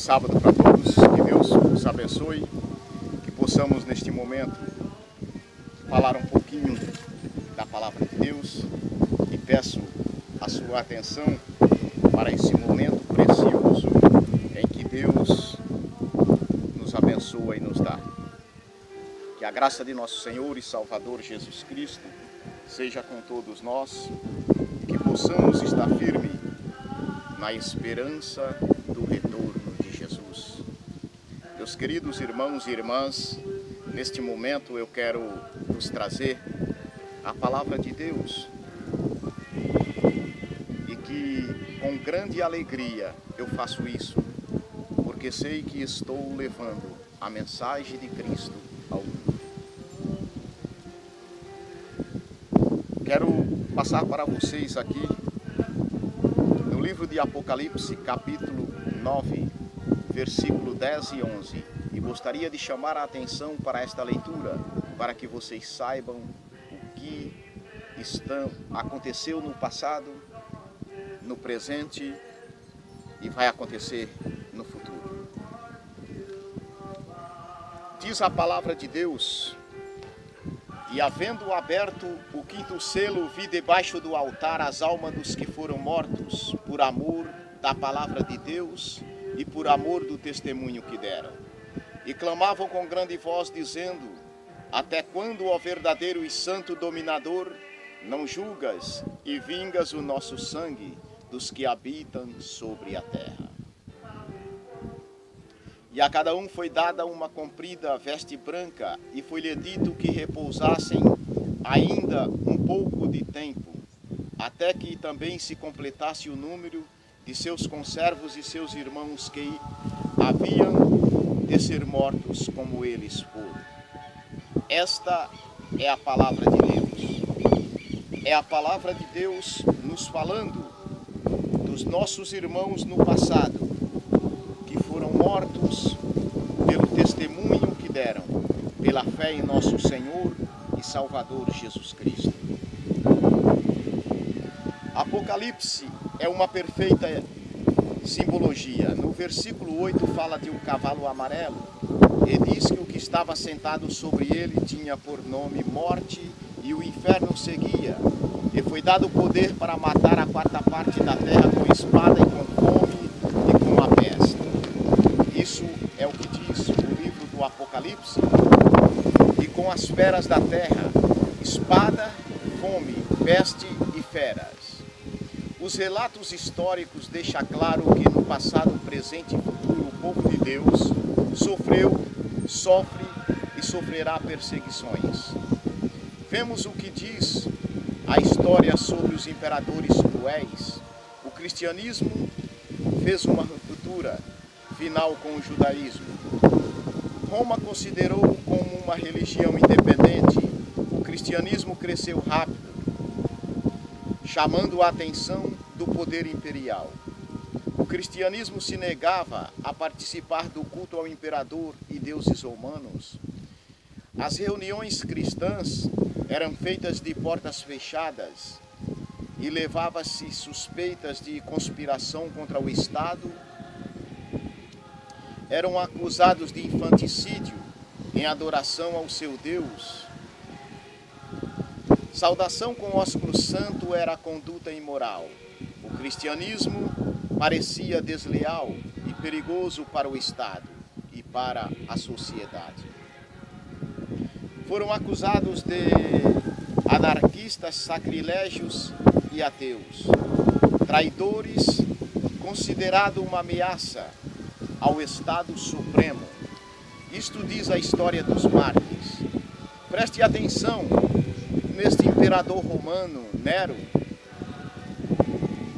sábado para todos, que Deus os abençoe, que possamos neste momento falar um pouquinho da palavra de Deus e peço a sua atenção para esse momento precioso em que Deus nos abençoa e nos dá. Que a graça de nosso Senhor e Salvador Jesus Cristo seja com todos nós e que possamos estar firmes na esperança do retorno de Jesus. Meus queridos irmãos e irmãs, neste momento eu quero vos trazer a palavra de Deus e que com grande alegria eu faço isso, porque sei que estou levando a mensagem de Cristo ao mundo. Quero passar para vocês aqui no livro de Apocalipse, capítulo 9, versículo 10 e 11. E gostaria de chamar a atenção para esta leitura, para que vocês saibam o que aconteceu no passado, no presente e vai acontecer no futuro. Diz a palavra de Deus: e havendo aberto o quinto selo, vi debaixo do altar as almas dos que foram mortos por amor da palavra de Deus e por amor do testemunho que deram. E clamavam com grande voz, dizendo: até quando, ó verdadeiro e santo dominador, não julgas e vingas o nosso sangue dos que habitam sobre a terra? E a cada um foi dada uma comprida veste branca, e foi-lhe dito que repousassem ainda um pouco de tempo, até que também se completasse o número de seus conservos e seus irmãos que haviam de ser mortos como eles foram. Esta é a palavra de Deus. É a palavra de Deus nos falando dos nossos irmãos no passado, que foram mortos pelo testemunho que deram, pela fé em nosso Senhor e Salvador Jesus Cristo. Apocalipse é uma perfeita simbologia. No versículo 8 fala de um cavalo amarelo e diz que o que estava sentado sobre ele tinha por nome Morte, e o inferno seguia. E foi dado poder para matar a quarta parte da terra com espada e com fome e com a peste. Isso é o que diz o livro do Apocalipse. E com as feras da terra, espada, fome, peste e feras. Os relatos históricos deixam claro que no passado, presente e futuro, o povo de Deus sofreu, sofre e sofrerá perseguições. Vemos o que diz a história sobre os imperadores cruéis. O cristianismo fez uma ruptura final com o judaísmo. Roma considerou como uma religião independente. O cristianismo cresceu rápido, chamando a atenção do poder imperial. O cristianismo se negava a participar do culto ao imperador e deuses romanos. As reuniões cristãs eram feitas de portas fechadas e levava-se suspeitas de conspiração contra o Estado. Eram acusados de infanticídio em adoração ao seu Deus. Saudação com ósculo santo era conduta imoral. O cristianismo parecia desleal e perigoso para o Estado e para a sociedade. Foram acusados de anarquistas, sacrilégios e ateus, traidores, considerado uma ameaça ao Estado Supremo. Isto diz a história dos mártires. Preste atenção neste imperador romano, Nero,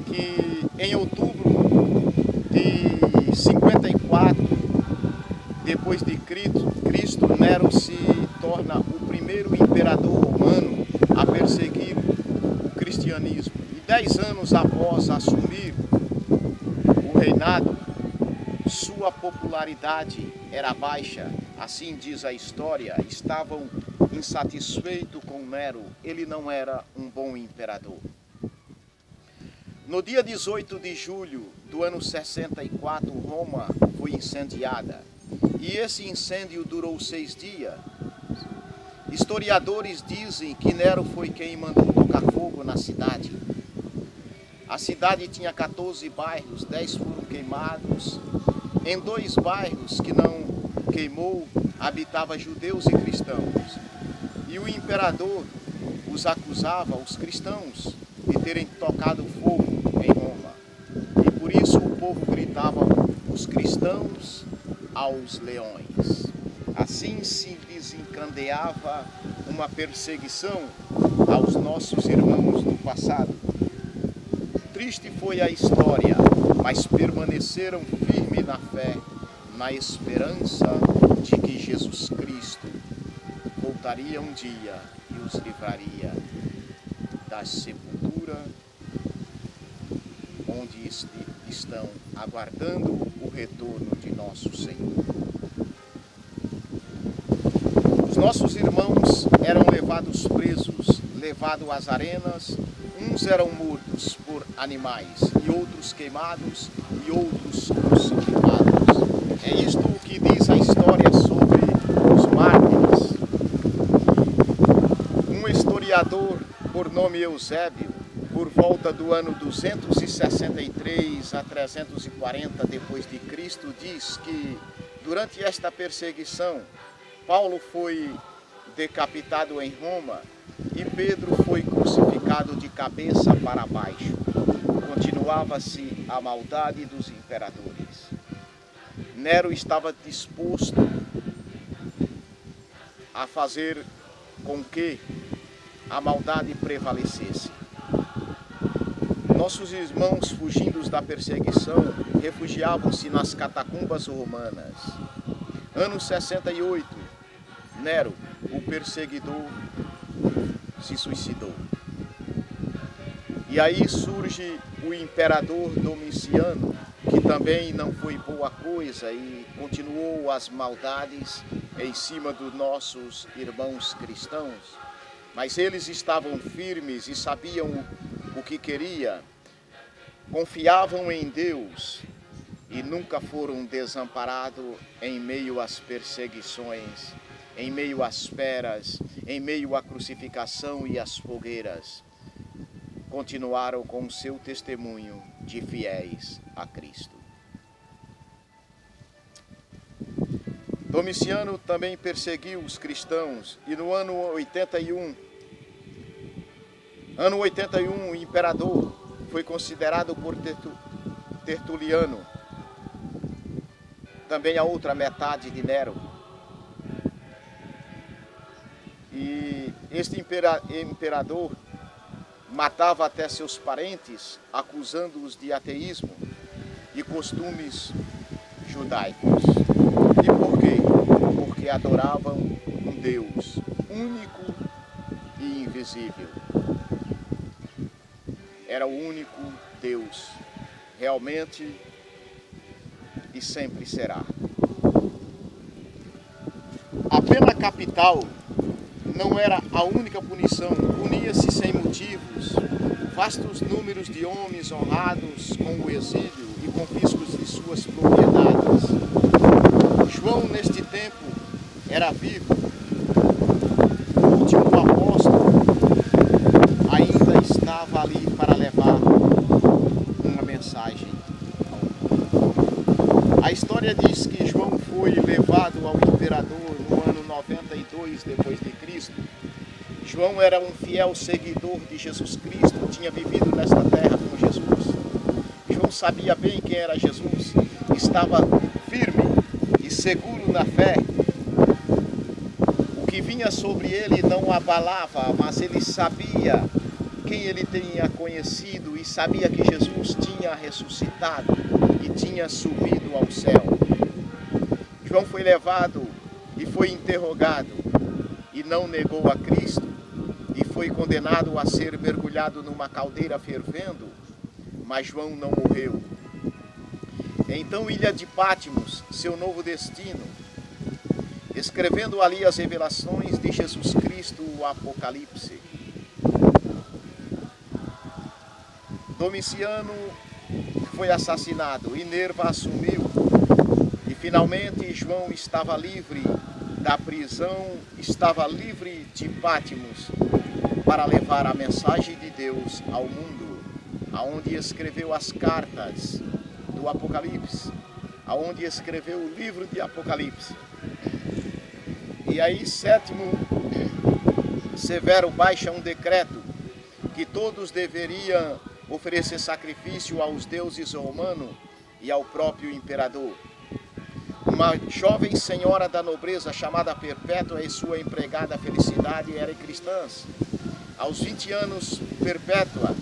que em outubro de 54 depois de Cristo, Nero se torna o primeiro imperador romano a perseguir o cristianismo. E 10 anos após assumir o reinado, sua popularidade era baixa, assim diz a história. Estavam insatisfeitos com Nero, ele não era um bom imperador. No dia 18 de julho do ano 64, Roma foi incendiada. E esse incêndio durou 6 dias. Historiadores dizem que Nero foi quem mandou tocar fogo na cidade. A cidade tinha 14 bairros, 10 foram queimados. Em 2 bairros que não queimou, habitavam judeus e cristãos. E o imperador os acusava, os cristãos, de terem tocado fogo em Roma. E por isso o povo gritava: os cristãos aos leões. Assim se desencadeava uma perseguição aos nossos irmãos do passado. Triste foi a história, mas permaneceram firmes na fé, na esperança de que Jesus Cristo voltaria um dia e os livraria da sepultura, onde estão aguardando o retorno de nosso Senhor. Os nossos irmãos eram levados presos, levados às arenas. Uns eram mortos por animais, e outros queimados, e outros crucificados. É isto o que diz a história sobre os mártires. Um historiador por nome Eusébio, por volta do ano 263 a 340 depois de Cristo, diz que durante esta perseguição, Paulo foi decapitado em Roma e Pedro foi crucificado de cabeça para baixo. Continuava-se a maldade dos imperadores. Nero estava disposto a fazer com que a maldade prevalecesse. Nossos irmãos, fugindo da perseguição, refugiavam-se nas catacumbas romanas. Ano 68, Nero, o perseguidor, se suicidou. E aí surge o imperador Domiciano, que também não foi boa coisa e continuou as maldades em cima dos nossos irmãos cristãos. Mas eles estavam firmes e sabiam o que queria, confiavam em Deus e nunca foram desamparados em meio às perseguições, em meio às feras, em meio à crucificação e às fogueiras. Continuaram com o seu testemunho de fiéis a Cristo. Domiciano também perseguiu os cristãos e no ano 81, o imperador foi considerado por Tertuliano, também a outra metade de Nero. E este imperador matava até seus parentes, acusando-os de ateísmo e costumes judaicos. E por quê? Porque adoravam um Deus único e invisível. Era o único Deus, realmente e sempre será. A pena capital não era a única punição, punia-se sem motivos vastos números de homens honrados com o exílio e confiscos de suas propriedades. João, neste tempo, era vivo. O último apóstolo ainda estava ali para levar uma mensagem. A história diz que João foi levado ao imperador no ano 92 depois de Cristo. João era um fiel seguidor de Jesus Cristo, tinha vivido nesta terra com Jesus. João sabia bem quem era Jesus, estava firme e seguro na fé. O que vinha sobre ele não o abalava, mas ele sabia quem ele tinha conhecido e sabia que Jesus tinha ressuscitado e tinha subido ao céu. João foi levado e foi interrogado e não negou a Cristo e foi condenado a ser mergulhado numa caldeira fervendo, mas João não morreu. Então, ilha de Patmos, seu novo destino, escrevendo ali as revelações de Jesus Cristo, o Apocalipse. Domiciano foi assassinado e Nerva assumiu. E finalmente João estava livre da prisão, estava livre de Patmos para levar a mensagem de Deus ao mundo, aonde escreveu as cartas do Apocalipse, aonde escreveu o livro de Apocalipse. E aí, sétimo, Severo baixa um decreto que todos deveriam oferecer sacrifício aos deuses romanos e ao próprio imperador. Uma jovem senhora da nobreza chamada Perpétua e sua empregada Felicidade eram cristãs. Aos 20 anos, Perpétua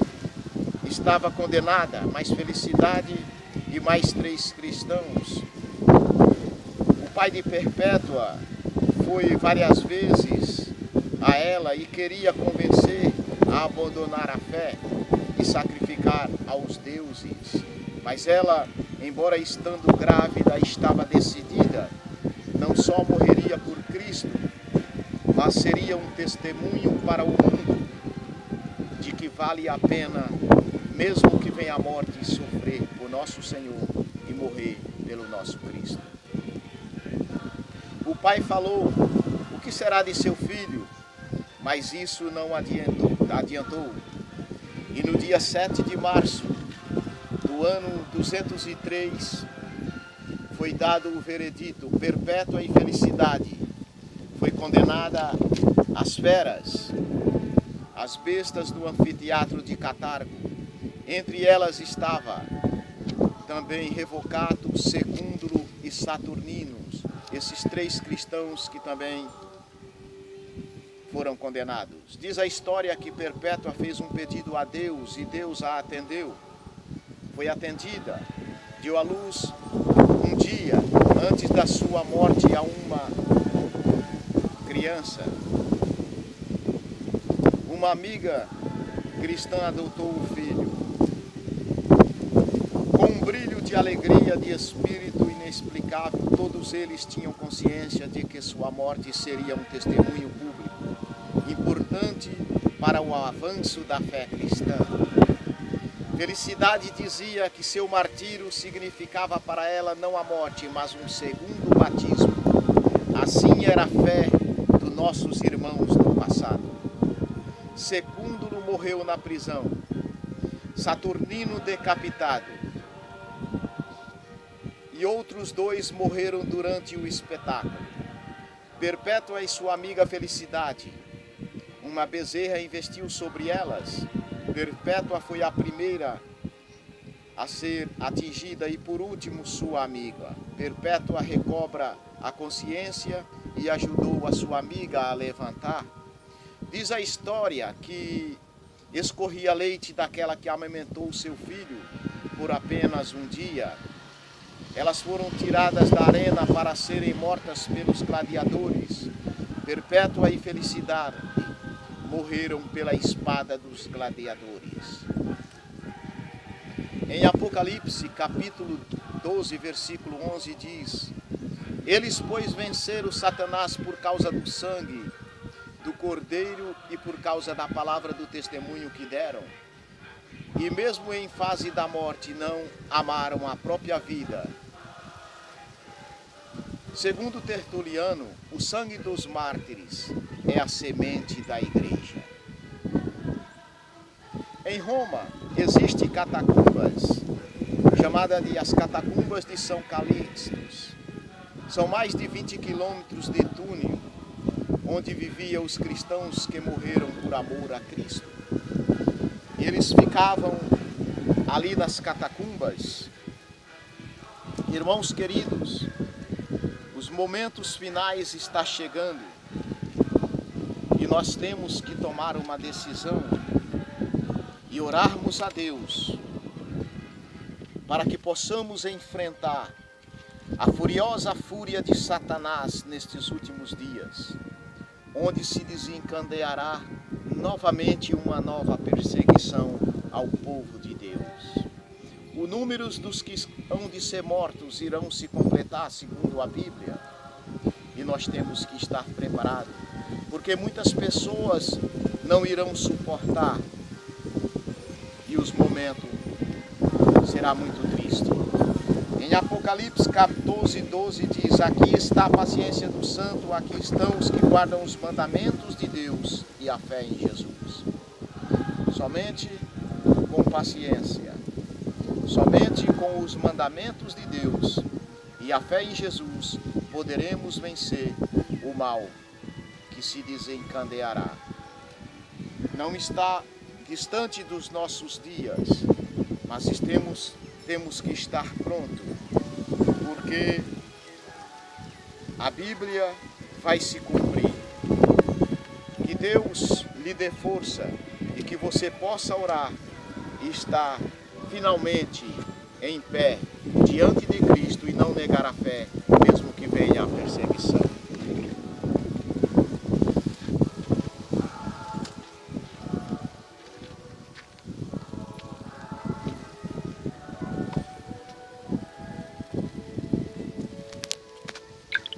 estava condenada, mas Felicidade e mais 3 cristãos. O pai de Perpétua foi várias vezes a ela e queria convencer a abandonar a fé e sacrificar aos deuses. Mas ela, embora estando grávida, estava decidida, não só morreria por Cristo, mas seria um testemunho para o mundo de que vale a pena, mesmo que venha a morte, sofrer por nosso Senhor e morrer pelo nosso Cristo. O pai falou: o que será de seu filho? Mas isso não adiantou. E no dia 7 de março do ano 203, foi dado o veredito: Perpétua e Felicidade foi condenada às feras, às bestas do anfiteatro de Catargo. Entre elas estava também Revocato, Secúndulo e Saturninos, esses 3 cristãos que também foram condenados. Diz a história que Perpétua fez um pedido a Deus e Deus a atendeu. Foi atendida, deu à luz um dia antes da sua morte a uma criança. Uma amiga cristã adotou o filho. Com um brilho de alegria, de espírito inexplicável, todos eles tinham consciência de que sua morte seria um testemunho público, importante para o avanço da fé cristã. Felicidade dizia que seu martírio significava para ela não a morte, mas um segundo batismo. Assim era a fé dos nossos irmãos do passado. Secúndulo morreu na prisão, Saturnino decapitado, e outros 2 morreram durante o espetáculo. Perpétua e sua amiga Felicidade, uma bezerra investiu sobre elas. Perpétua foi a primeira a ser atingida e por último sua amiga. Perpétua recobra a consciência e ajudou a sua amiga a levantar. Diz a história que escorria leite daquela que amamentou seu filho por apenas um dia. Elas foram tiradas da arena para serem mortas pelos gladiadores. Perpétua e Felicidade morreram pela espada dos gladiadores. Em Apocalipse, capítulo 12, versículo 11, diz: eles, pois, venceram Satanás por causa do sangue do Cordeiro e por causa da palavra do testemunho que deram. E mesmo em fase da morte não amaram a própria vida. Segundo Tertuliano, o sangue dos mártires é a semente da igreja. Em Roma existem catacumbas, chamadas de as catacumbas de São Calixto. São mais de 20 quilômetros de túnel, onde viviam os cristãos que morreram por amor a Cristo. Eles ficavam ali nas catacumbas. Irmãos queridos, os momentos finais estão chegando e nós temos que tomar uma decisão e orarmos a Deus para que possamos enfrentar a furiosa fúria de Satanás nestes últimos dias, onde se desencadeará novamente uma nova perseguição ao povo de Deus. O número dos que hão de ser mortos irão se completar segundo a Bíblia, e nós temos que estar preparados, porque muitas pessoas não irão suportar e os momentos será muito triste. Em Apocalipse 14, 12 diz: aqui está a paciência do santo, aqui estão os que guardam os mandamentos de Deus e a fé em Jesus. Somente com paciência, somente com os mandamentos de Deus e a fé em Jesus poderemos vencer o mal que se desencadeará. Não está distante dos nossos dias, mas temos que estar pronto, porque a Bíblia vai se cumprir. Que Deus lhe dê força e que você possa orar e estar finalmente em pé diante de Cristo e não negar a fé, mesmo que venha a perseguição.